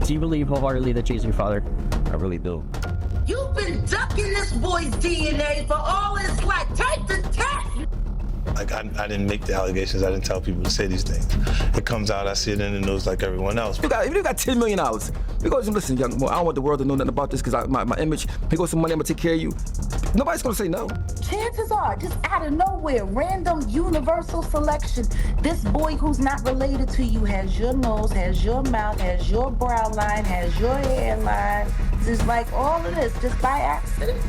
Do you believe wholeheartedly that Jay's your father? I really do. You've been ducking this boy's DNA for all his life. Take the test! Like, I didn't make the allegations. I didn't tell people to say these things. It comes out, I see it in the news like everyone else. If you got $10 million, he goes, listen, young boy, I don't want the world to know nothing about this because my image, he goes, some money, I'm gonna take care of you. Nobody's gonna say no. Chances are, just out of nowhere, random universal selection, this boy who's not related to you has your nose, has your mouth, has your brow line, has your hairline. It's like all of this just by accident.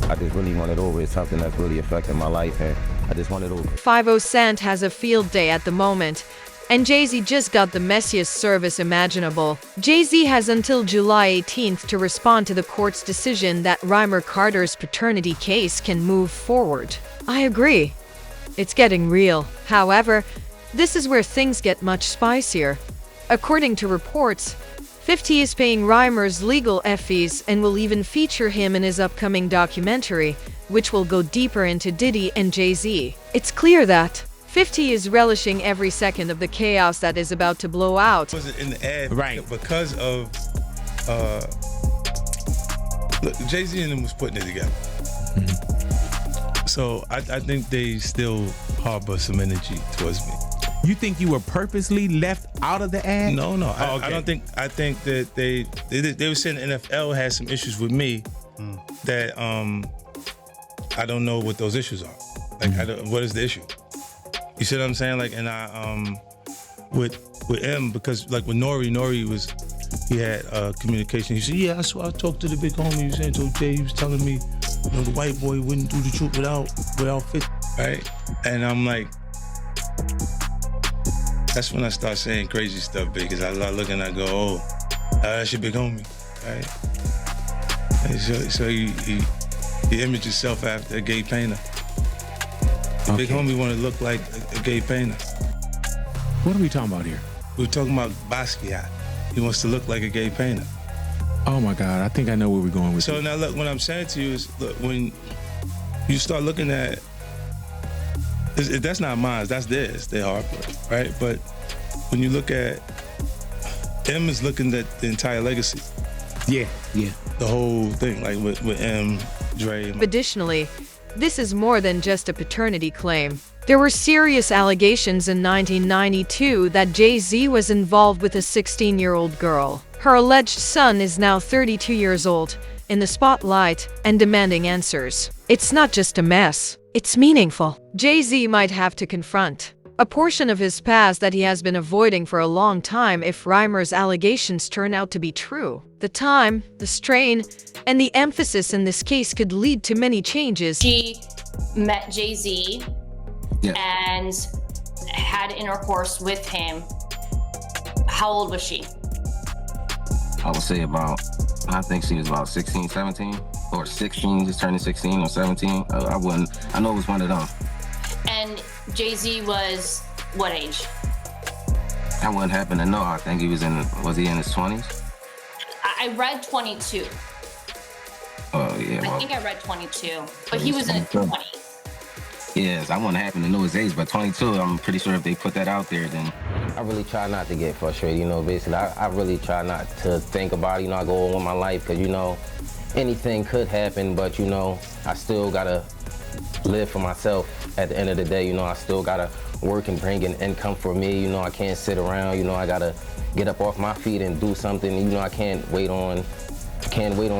I just really want it over. It's something that's really affecting my life, and I just want it over. 50 Cent has a field day at the moment, and Jay-Z just got the messiest service imaginable. Jay-Z has until July 18th to respond to the court's decision that Rymir Carter's paternity case can move forward. I agree. It's getting real. However, this is where things get much spicier. According to reports, 50 is paying Rymir's legal fees and will even feature him in his upcoming documentary, which will go deeper into Diddy and Jay-Z. It's clear that 50 is relishing every second of the chaos that is about to blow out. It wasn't in the ad, Right. Because of look, Jay-Z and them was putting it together. Mm-hmm. So I think they still harbor some energy towards me. You think you were purposely left out of the ad? No. Oh, okay. I don't think. I think that they were saying the NFL had some issues with me that I don't know what those issues are. Like, what is the issue? You see what I'm saying? Like, and I with M, because like with Nori he had communication. He said, yeah, I talked to the big homie. He was saying to Jay, he was telling me, you know, the white boy wouldn't do the truth without 50, right? And I'm like, that's when I start saying crazy stuff, because I look and I go, oh, that's your big homie, right? And so he imaged himself after a gay painter. The big homie want to look like a gay painter. What are we talking about here? We're talking about Basquiat. He wants to look like a gay painter. Oh my God, I think I know where we're going with So this. now look, what I'm saying to you is, look, when you start looking at, that's not mine, that's theirs, their heartbreak, right? But when you look at, M is looking at the entire legacy. Yeah. The whole thing, like with M, Dre. Additionally, this is more than just a paternity claim. There were serious allegations in 1992 that Jay-Z was involved with a 16-year-old girl. Her alleged son is now 32 years old, in the spotlight, and demanding answers. It's not just a mess, it's meaningful. Jay-Z might have to confront a portion of his past that he has been avoiding for a long time if Rymir's allegations turn out to be true. The time, the strain, and the emphasis in this case could lead to many changes. She met Jay-Z and had intercourse with him. How old was she? I would say I think she was about 16, 17, or 16, just turning 16 or 17. I know it was one of them. And Jay-Z was what age? I wouldn't happen to know. I think he was in his 20s? I read 22. Oh, yeah. I think I read 22, but he was in his 20s. Yes, I wouldn't happen to know his age, but 22, I'm pretty sure if they put that out there, then... I really try not to get frustrated, basically. I really try not to think about it, I go on with my life, because, anything could happen, but, I still gotta live for myself at the end of the day, I still gotta work and bring an income for me, I can't sit around, I gotta get up off my feet and do something, I can't wait on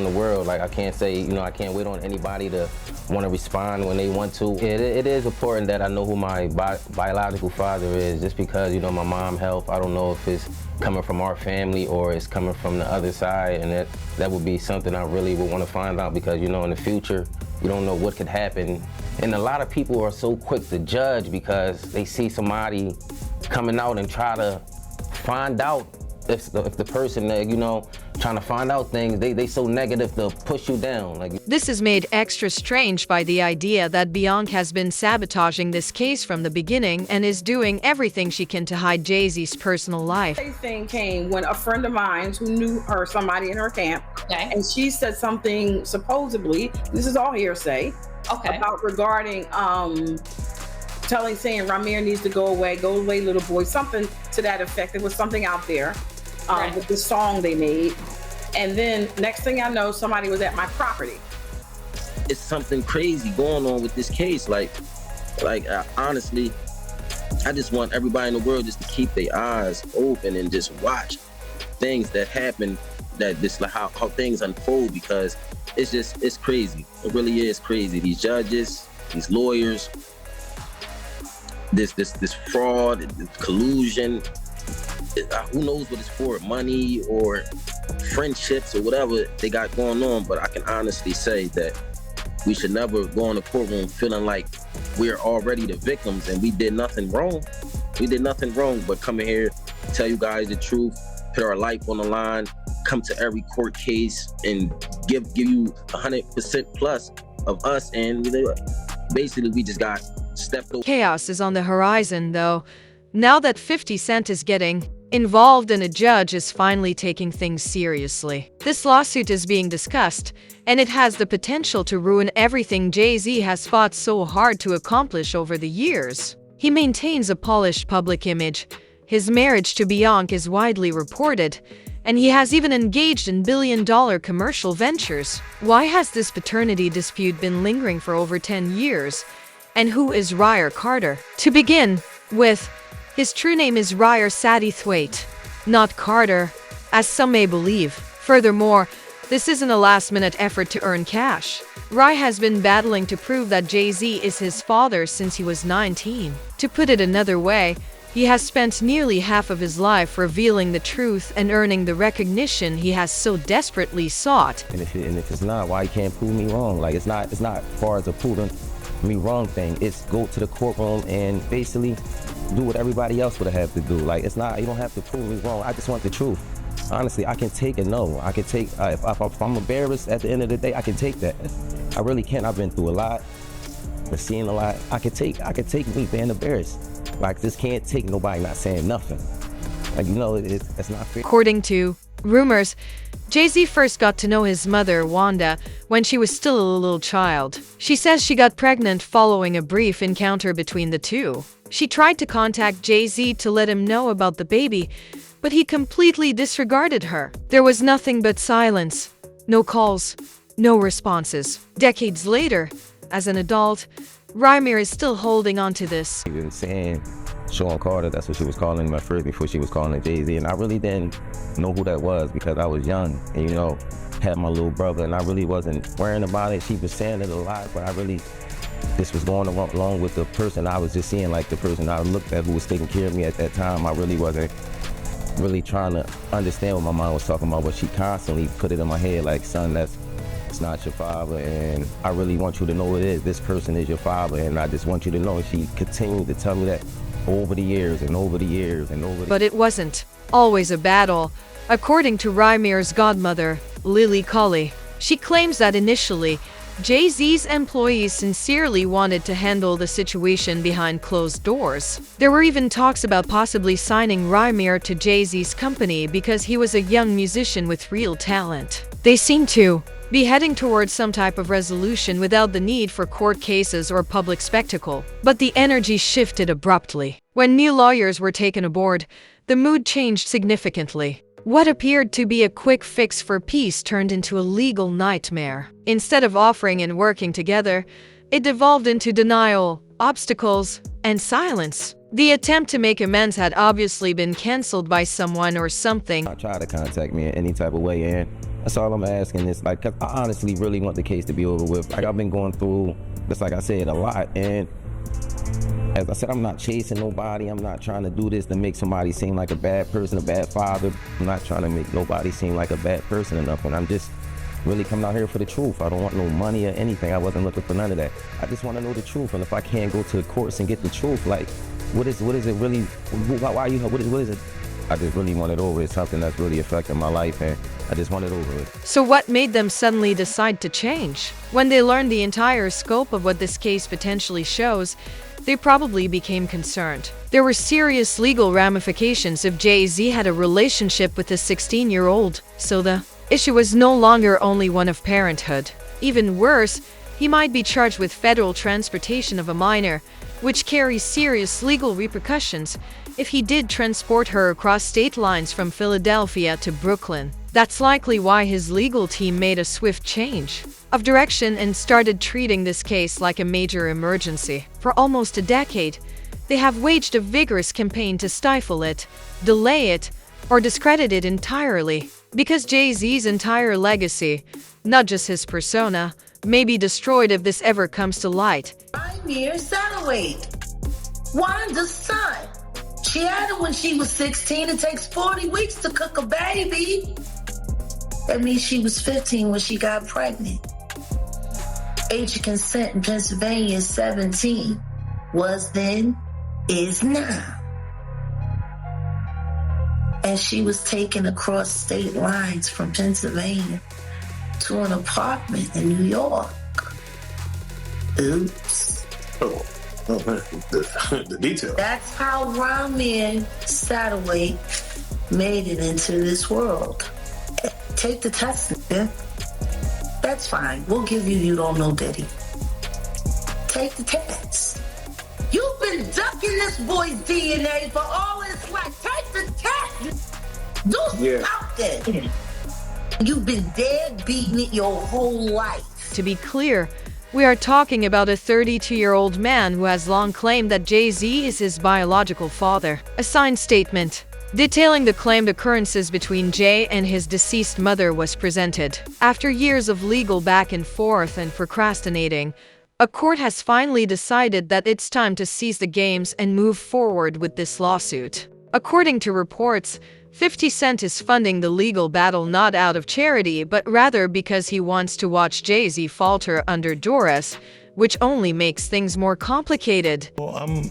the world. Like, I can't say, I can't wait on anybody to want to respond when they want to. It is important that I know who my biological father is, just because, my mom health, I don't know if it's coming from our family or it's coming from the other side, and that would be something I really would want to find out, because, in the future, you don't know what could happen. And a lot of people are so quick to judge because they see somebody coming out and try to find out if the person, trying to find out things, they so negative to push you down. This is made extra strange by the idea that Beyoncé has been sabotaging this case from the beginning and is doing everything she can to hide Jay-Z's personal life. The thing came when a friend of mine who knew her, somebody in her camp, and she said something, supposedly, this is all hearsay, about regarding saying Rymir needs to go away little boy, something to that effect. There was something out there. with this song they made. And then next thing I know, somebody was at my property. It's something crazy going on with this case. Honestly, I just want everybody in the world just to keep their eyes open and just watch things that happen, that just like how things unfold, because it's crazy. It really is crazy. These judges, these lawyers, this fraud, this collusion. Who knows what it's for? Money or friendships or whatever they got going on. But I can honestly say that we should never go in the courtroom feeling like we're already the victims and we did nothing wrong. We did nothing wrong but come in here, tell you guys the truth, put our life on the line, come to every court case and give you 100% plus of us. And basically we just got stepped over. Chaos is on the horizon, though, now that 50 Cent is getting involved and a judge is finally taking things seriously. This lawsuit is being discussed, and it has the potential to ruin everything Jay-Z has fought so hard to accomplish over the years. He maintains a polished public image. His marriage to Beyoncé is widely reported, and he has even engaged in billion-dollar commercial ventures. Why has this paternity dispute been lingering for over 10 years? And who is Rymir Carter? To begin with, his true name is Rymir Thwaite, not Carter, as some may believe. Furthermore, this isn't a last-minute effort to earn cash. Rymir has been battling to prove that Jay-Z is his father since he was 19. To put it another way, he has spent nearly half of his life revealing the truth and earning the recognition he has so desperately sought. And if it's not, why you can't prove me wrong? Like, it's not far as a proving me wrong thing. It's go to the courtroom and basically do what everybody else would have to do. Like, it's not, you don't have to prove me wrong. I just want the truth. Honestly, I can take a no. I can take, if I'm embarrassed at the end of the day, I can take that. I really can. I've been through a lot. I've seen a lot. I can take me being embarrassed. Like, this can't take nobody not saying nothing. Like, it's not fair. According to rumors, Jay-Z first got to know his mother, Wanda, when she was still a little child. She says she got pregnant following a brief encounter between the two. She tried to contact Jay-Z to let him know about the baby, but he completely disregarded her. There was nothing but silence. No calls, no responses. Decades later, as an adult, Rymir is still holding on to this. He was saying Sean Carter, that's what she was calling him at first before she was calling him Jay-Z, and I really didn't know who that was because I was young and, had my little brother, and I really wasn't worrying about it. She was saying it a lot, but this was going along with the person I was just seeing, like the person I looked at who was taking care of me at that time. I really wasn't really trying to understand what my mom was talking about, but she constantly put it in my head like, son, it's not your father, and I really want you to know it is. This person is your father, and I just want you to know. And she continued to tell me that over the years and over the years and over the But it wasn't always a battle. According to Rymir's godmother, Lily Colley, she claims that initially, Jay-Z's employees sincerely wanted to handle the situation behind closed doors. There were even talks about possibly signing Rymir to Jay-Z's company because he was a young musician with real talent. They seem to be heading towards some type of resolution without the need for court cases or public spectacle. But the energy shifted abruptly. When new lawyers were taken aboard, the mood changed significantly. What appeared to be a quick fix for peace turned into a legal nightmare. Instead of offering and working together, it devolved into denial, obstacles, and silence. The attempt to make amends had obviously been canceled by someone or something. I tried to contact me in any type of way, and that's all I'm asking is, like, 'cause I honestly really want the case to be over with. Like, I've been going through, just like I said, a lot, and as I said, I'm not chasing nobody. I'm not trying to do this to make somebody seem like a bad person, a bad father. I'm not trying to make nobody seem like a bad person or nothing. I'm just really coming out here for the truth. I don't want no money or anything. I wasn't looking for none of that. I just want to know the truth. And if I can't go to the courts and get the truth, like, what is it really? Why what is it? I just really want it over. It's something that's really affecting my life, and I just want it over with. So what made them suddenly decide to change? When they learned the entire scope of what this case potentially shows, they probably became concerned. There were serious legal ramifications if Jay-Z had a relationship with a 16-year-old, so the issue was no longer only one of parenthood. Even worse, he might be charged with federal transportation of a minor, which carries serious legal repercussions, if he did transport her across state lines from Philadelphia to Brooklyn. That's likely why his legal team made a swift change of direction and started treating this case like a major emergency. For almost a decade, they have waged a vigorous campaign to stifle it, delay it, or discredit it entirely. Because Jay-Z's entire legacy, not just his persona, may be destroyed if this ever comes to light. Rymir Carter, Wanda's son. She had it when she was 16. It takes 40 weeks to cook a baby. That means she was 15 when she got pregnant. Age of consent in Pennsylvania is 17. Was then, is now. And she was taken across state lines from Pennsylvania to an apartment in New York. Oops. Oh, the detail. That's how Rymir Carter made it into this world. Take the test, yeah? That's fine. We'll give you don't know Diddy. Take the test. You've been ducking this boy's DNA for all his life. Take the test. Do something. You've been dead beating it your whole life. To be clear, we are talking about a 32-year-old man who has long claimed that Jay-Z is his biological father. A signed statement detailing the claimed occurrences between Jay and his deceased mother was presented. After years of legal back and forth and procrastinating, a court has finally decided that it's time to seize the games and move forward with this lawsuit. According to reports, 50 Cent is funding the legal battle not out of charity, but rather because he wants to watch Jay-Z falter under duress, which only makes things more complicated. Well, I'm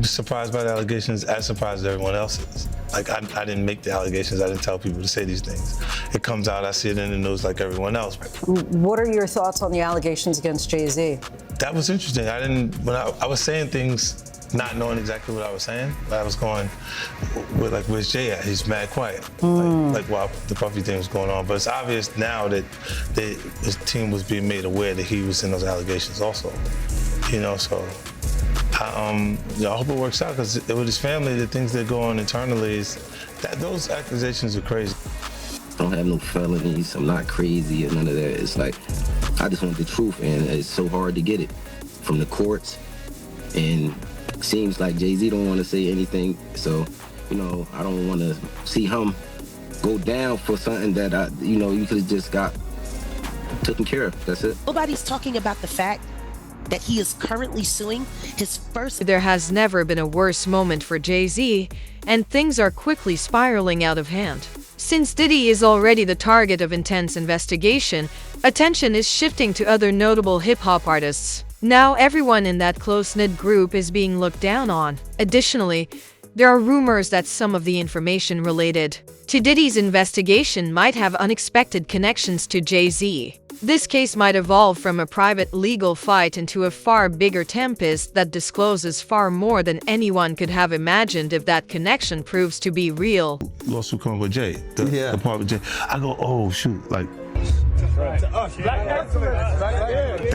surprised by the allegations, as surprised as everyone else is. Like, I didn't make the allegations, I didn't tell people to say these things. It comes out, I see it in the news like everyone else. What are your thoughts on the allegations against Jay-Z? That was interesting. When I was saying things not knowing exactly what I was saying, but I was going with, like, where's Jay at? He's mad quiet. Like while the Puffy thing was going on. But it's obvious now that his team was being made aware that he was in those allegations also. You know, so I hope it works out, because with his family, the things that go on internally is that those accusations are crazy. I don't have no felonies. I'm not crazy or none of that. It's like, I just want the truth, and it's so hard to get it from the courts. And it seems like Jay-Z don't want to say anything. So, you know, I don't want to see him go down for something that, you could have just got taken care of. That's it. Nobody's talking about the fact that he is currently suing his first. There has never been a worse moment for Jay-Z, and things are quickly spiraling out of hand. Since Diddy is already the target of intense investigation, attention is shifting to other notable hip-hop artists. Now everyone in that close-knit group is being looked down on. Additionally, there are rumors that some of the information related to Diddy's investigation might have unexpected connections to Jay-Z. This case might evolve from a private legal fight into a far bigger tempest that discloses far more than anyone could have imagined if that connection proves to be real. Lawsuit coming with Jay, the part with Jay. I go, oh shoot, like, that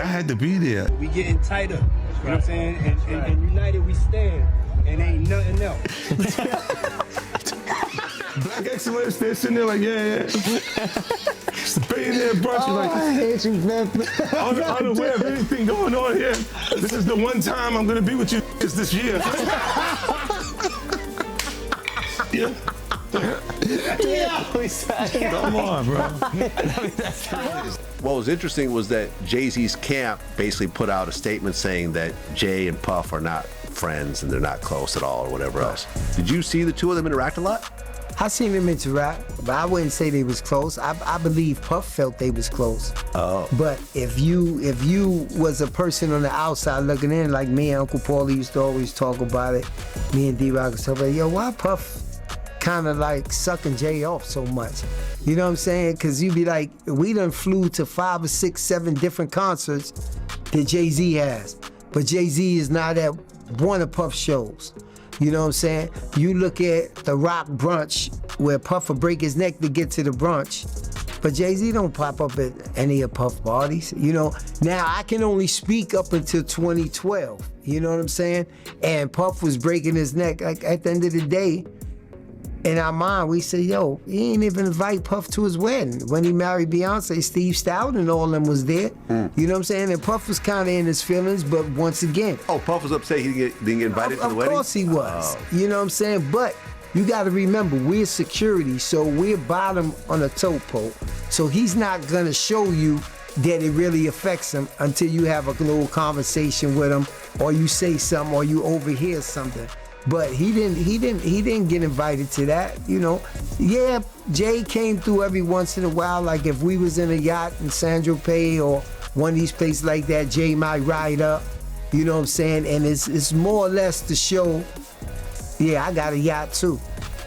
had to be there. We getting tighter, you know what I'm saying? And united we stand, and ain't nothing else. Black excellence, they're sitting there like, yeah. It's a billionaire brunch. Oh, like, I hate you, man. Unaware of anything going on here. This is the one time I'm gonna be with you this year. Yeah. Come on, bro. What was interesting was that Jay-Z's camp basically put out a statement saying that Jay and Puff are not friends and they're not close at all or whatever else. Did you see the two of them interact a lot? I seen them interact, but I wouldn't say they was close. I believe Puff felt they was close. Oh. But if you was a person on the outside looking in, like me and Uncle Paulie used to always talk about it, me and D-Rock and stuff like, yo, why Puff kind of like sucking Jay off so much? You know what I'm saying? Because you be like, we done flew to 5 or 6, 7 different concerts that Jay-Z has. But Jay-Z is not at one of Puff's shows. You know what I'm saying? You look at the Rock brunch where Puff will break his neck to get to the brunch. But Jay-Z don't pop up at any of Puff parties, you know. Now, I can only speak up until 2012, you know what I'm saying? And Puff was breaking his neck. Like, at the end of the day, in our mind, we say, yo, he ain't even invite Puff to his wedding. When he married Beyonce, Steve Stout and all of them was there. You know what I'm saying? And Puff was kind of in his feelings, but once again. Oh, Puff was upset he didn't get invited to the wedding? Of course he was. You know what I'm saying? But you got to remember, we're security, so we're bottom on a toe pole. So he's not going to show you that it really affects him until you have a little conversation with him, or you say something, or you overhear something. But he didn't get invited to that, you know. Yeah, Jay came through every once in a while. Like if we was in a yacht in San Tropez or one of these places like that, Jay might ride up, you know what I'm saying? And it's more or less to show, yeah, I got a yacht too.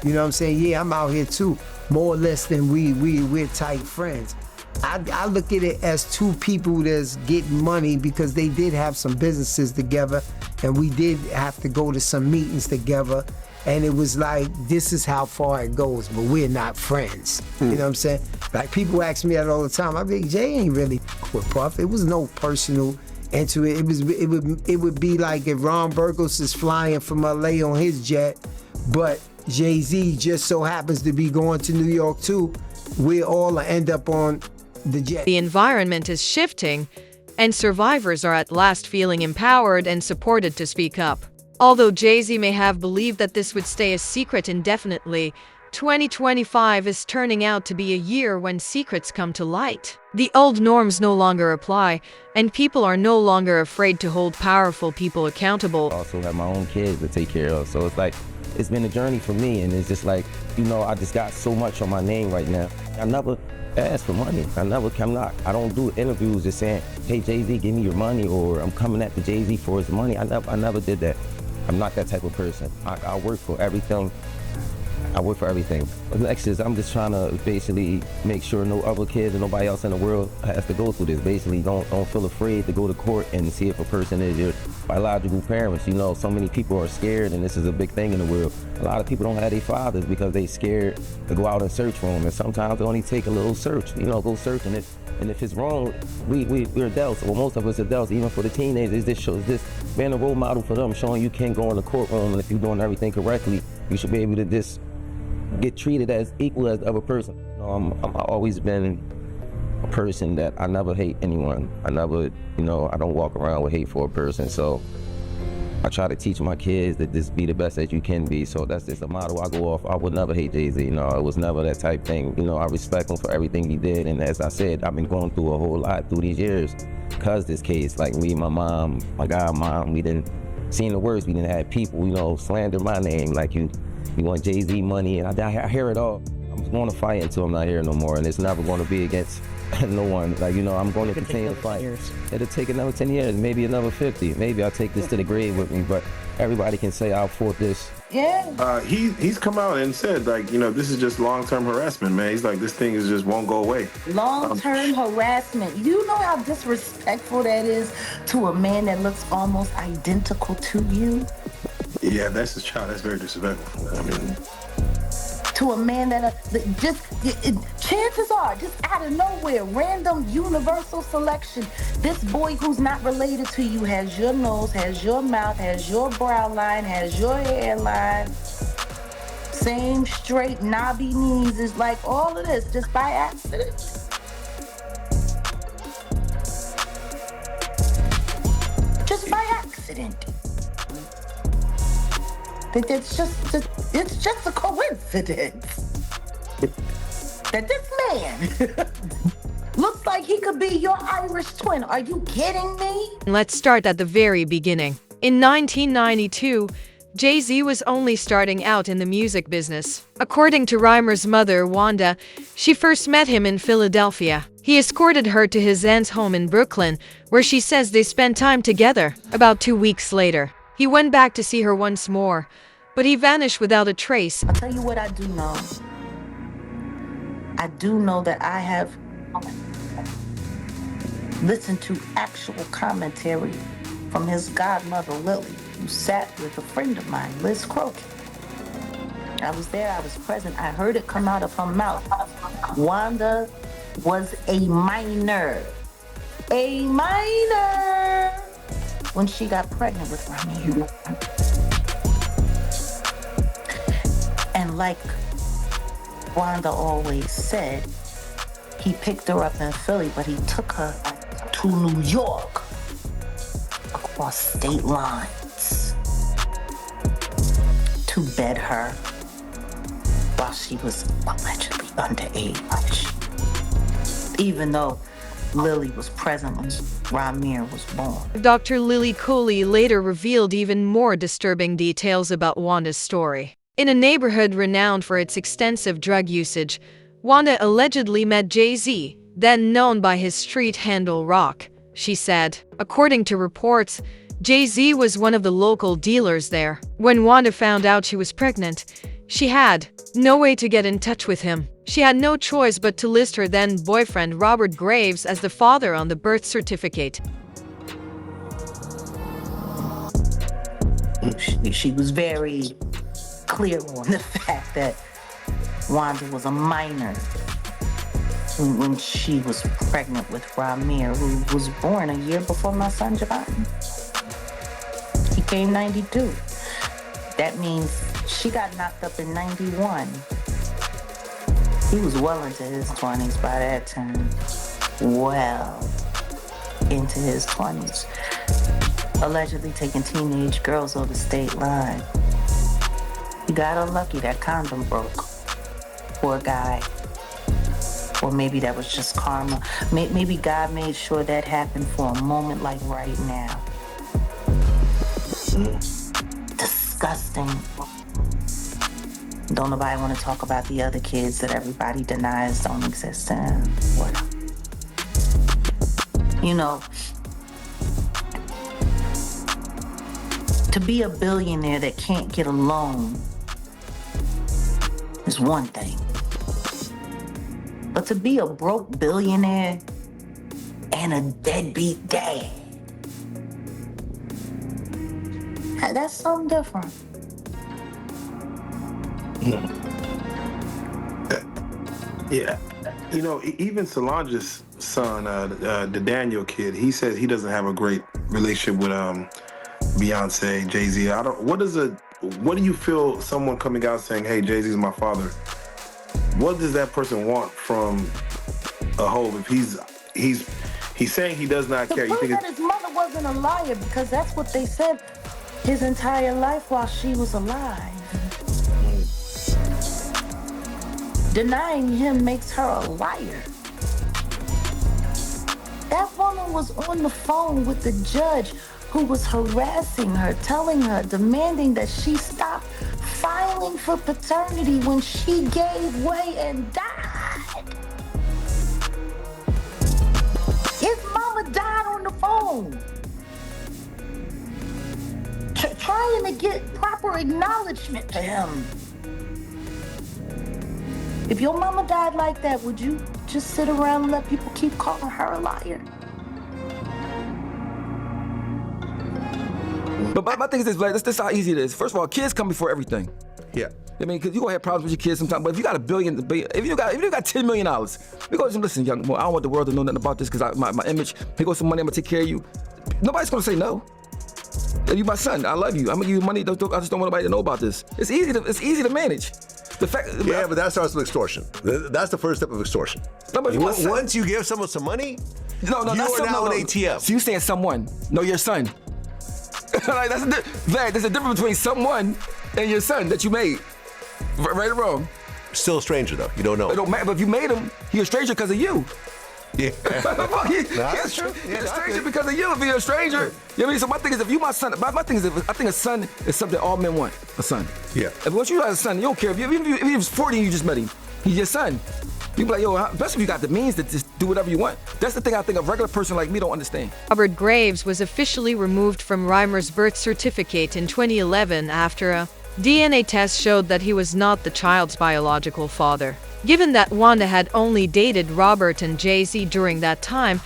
You know what I'm saying? Yeah, I'm out here too. More or less than we're tight friends. I look at it as two people that's getting money because they did have some businesses together and we did have to go to some meetings together, and it was like, this is how far it goes, but we're not friends. You know what I'm saying? Like people ask me that all the time. I be like, Jay ain't really with Puff. It was no personal into it. It would be like if Ron Burgos is flying from LA on his jet, but Jay-Z just so happens to be going to New York too. We all end up on the jet. The environment is shifting, and survivors are at last feeling empowered and supported to speak up. Although Jay-Z may have believed that this would stay a secret indefinitely, 2025 is turning out to be a year when secrets come to light. The old norms no longer apply, and people are no longer afraid to hold powerful people accountable. I also have my own kids to take care of, so it's like, it's been a journey for me, and it's just like, you know, I just got so much on my name right now. I never ask for money. I don't do interviews just saying, hey, Jay-Z, give me your money, or I'm coming at the Jay-Z for his money. I never did that. I'm not that type of person. I work for everything. The next is I'm just trying to basically make sure no other kids and nobody else in the world has to go through this. Basically, don't feel afraid to go to court and see if a person is your biological parents. You know, so many people are scared, and this is a big thing in the world. A lot of people don't have their fathers because they scared to go out and search for them. And sometimes it only take a little search. You know, go search, and if it's wrong, we're adults. Well, most of us adults, even for the teenagers, this shows this being a role model for them, showing you can go in the courtroom, and if you're doing everything correctly, you should be able to just get treated as equal as the other person. You know, I've always been a person that I never hate anyone. I never, you know, I don't walk around with hate for a person. So I try to teach my kids that just be the best that you can be. So that's just a motto I go off. I would never hate Jay-Z. You know, it was never that type thing. You know, I respect him for everything he did. And as I said, I've been going through a whole lot through these years because this case, like me, my mom, my godmom, we didn't seen the worst. We didn't have people, you know, slander my name like you want Jay-Z money, and I hear it all. I'm going to fight until I'm not here no more, and it's never going to be against no one. Like, you know, I'm going to continue to fight. It'll take another 10 years, maybe another 50. Maybe I'll take this to the grave with me, but everybody can say I'll fought this. Yeah. He's come out and said, like, you know, this is just long-term harassment, man. He's like, this thing is just won't go away. Long-term harassment. You know how disrespectful that is to a man that looks almost identical to you? Yeah, that's his child. That's very disrespectful. I mean, to a man that chances are, just out of nowhere, random universal selection, this boy who's not related to you has your nose, has your mouth, has your brow line, has your hairline, same straight knobby knees. Is like all of this just by accident. Just by accident. It's just a coincidence that this man looks like he could be your Irish twin. Are you kidding me? Let's start at the very beginning. In 1992, Jay-Z was only starting out in the music business. According to Rymir's mother, Wanda, she first met him in Philadelphia. He escorted her to his aunt's home in Brooklyn, where she says they spent time together. About 2 weeks later, he went back to see her once more, but he vanished without a trace. I'll tell you what I do know. I do know that I have listened to actual commentary from his godmother, Lily, who sat with a friend of mine, Liz Crokin. I was there, I was present. I heard it come out of her mouth. Wanda was a minor. A minor! When she got pregnant with Rymir. And like Wanda always said, he picked her up in Philly, but he took her to New York across state lines to bed her while she was allegedly underage. Even though Lily was present when Rymir was born. Dr. Lily Coley later revealed even more disturbing details about Wanda's story. In a neighborhood renowned for its extensive drug usage, Wanda allegedly met Jay-Z, then known by his street handle Rock. She said, according to reports, Jay-Z was one of the local dealers there. When Wanda found out she was pregnant, she had no way to get in touch with him. She had no choice but to list her then-boyfriend Robert Graves as the father on the birth certificate. She was very clear on the fact that Wanda was a minor when she was pregnant with Rymir, who was born a year before my son Javon. He came 92. That means she got knocked up in 91. He was well into his 20s by that time. Well into his 20s. Allegedly taking teenage girls over state line. He got unlucky, that condom broke. Poor guy. Or maybe that was just karma. Maybe God made sure that happened for a moment like right now. Disgusting. Don't nobody want to talk about the other kids that everybody denies don't exist in. Well, you know, to be a billionaire that can't get a loan is one thing. But to be a broke billionaire and a deadbeat dad, that's something different. Yeah. You know, even Solange's son, the Daniel kid, he says he doesn't have a great relationship with Beyoncé, Jay-Z. What do you feel someone coming out saying, hey, Jay-Z's my father? What does that person want from a hoe if he's saying he does not care? To prove that his mother wasn't a liar, because that's what they said his entire life while she was alive. Denying him makes her a liar. That woman was on the phone with the judge who was harassing her, telling her, demanding that she stop filing for paternity when she gave way and died. His mama died on the phone. Trying to get proper acknowledgement to him. If your mama died like that, would you just sit around and let people keep calling her a liar? But my thing is this, like, this is how easy it is. First of all, kids come before everything. Yeah. I mean, because you're going to have problems with your kids sometimes, but if you got if you got $10 million, we go, listen, young boy, I don't want the world to know nothing about this because my image, here goes some money, I'm going to take care of you. Nobody's going to say no. You my son, I love you. I'm going to give you money, I just don't want nobody to know about this. It's easy to manage. The fact, yeah, but that starts with extortion. That's the first step of extortion. No, but once you give someone some money, you are now an ATM. So you saying someone, no, your son. Like, there's a difference between someone and your son that you made. Right or wrong? Still a stranger, though. You don't know. It don't matter, but if you made him, he's a stranger because of you. Yeah. That's true. He's a stranger because of you if you're a stranger. You know what I mean? So my thing is, if you my son, my thing is, I think a son is something all men want, a son. Yeah. If once you have a son, you don't care. If he was 40 and you just met him, he's your son. You be like, yo, especially if you got the means to just do whatever you want. That's the thing I think a regular person like me don't understand. Robert Graves was officially removed from Rymir's birth certificate in 2011 after a DNA test showed that he was not the child's biological father. Given that Wanda had only dated Robert and Jay-Z during that time,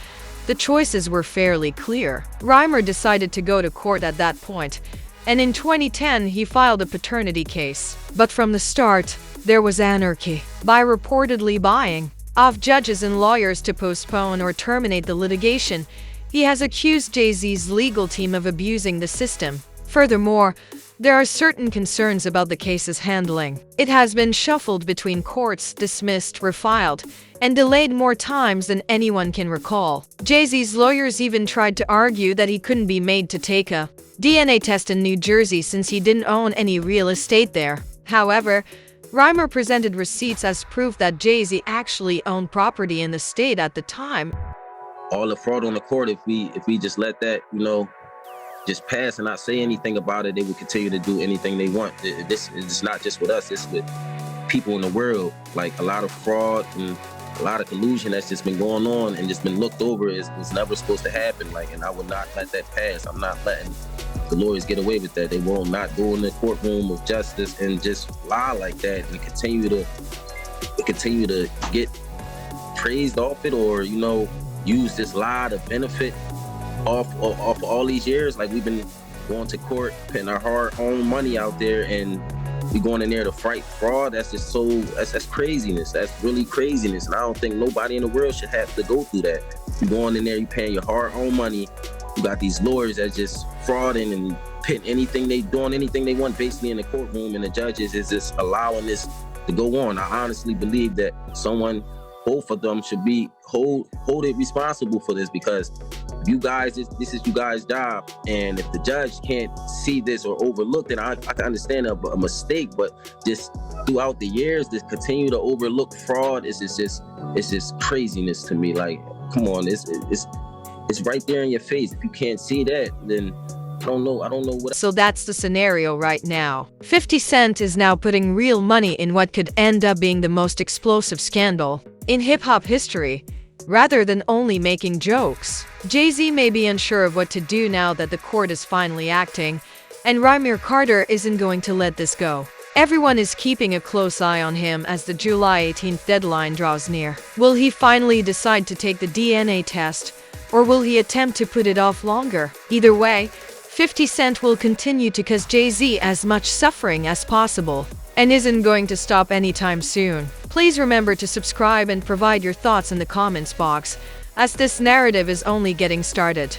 the choices were fairly clear. Rymir decided to go to court at that point, and in 2010 he filed a paternity case. But from the start, there was anarchy. By reportedly buying of judges and lawyers to postpone or terminate the litigation. He has accused Jay-Z's legal team of abusing the system. Furthermore, there are certain concerns about the case's handling. It has been shuffled between courts, dismissed, refiled, and delayed more times than anyone can recall. Jay-Z's lawyers even tried to argue that he couldn't be made to take a DNA test in New Jersey since he didn't own any real estate there. However, Rymir presented receipts as proof that Jay-Z actually owned property in the state at the time. All the fraud on the court, if we just let that, just pass and not say anything about it, they would continue to do anything they want. This is not just with us, it's with people in the world. Like, a lot of fraud and a lot of collusion that's just been going on and just been looked over was never supposed to happen. Like, and I would not let that pass. I'm not letting the lawyers get away with that. They will not go in the courtroom with justice and just lie like that and continue to get praised off it, or use this lie to benefit off all these years. Like, we've been going to court, putting our hard-earned money out there, and we going in there to fight fraud. That's just that's craziness. That's really craziness. And I don't think nobody in the world should have to go through that. You going in there, you paying your hard-earned money. You got these lawyers that just frauding and pitting anything they want basically in the courtroom, and the judges is just allowing this to go on. I honestly believe that both of them should be hold it responsible for this, because you guys, this is you guys' job, and if the judge can't see this or overlook it, I can understand a mistake, but just throughout the years, to continue to overlook fraud is just craziness to me. Like, come on, it's right there in your face. If you can't see that, then I don't know what. So that's the scenario right now. 50 Cent is now putting real money in what could end up being the most explosive scandal in hip-hop history, rather than only making jokes. Jay-Z may be unsure of what to do now that the court is finally acting, and Rymir Carter isn't going to let this go. Everyone is keeping a close eye on him as the July 18th deadline draws near. Will he finally decide to take the DNA test, or will he attempt to put it off longer? Either way, 50 Cent will continue to cause Jay-Z as much suffering as possible, and isn't going to stop anytime soon. Please remember to subscribe and provide your thoughts in the comments box, as this narrative is only getting started.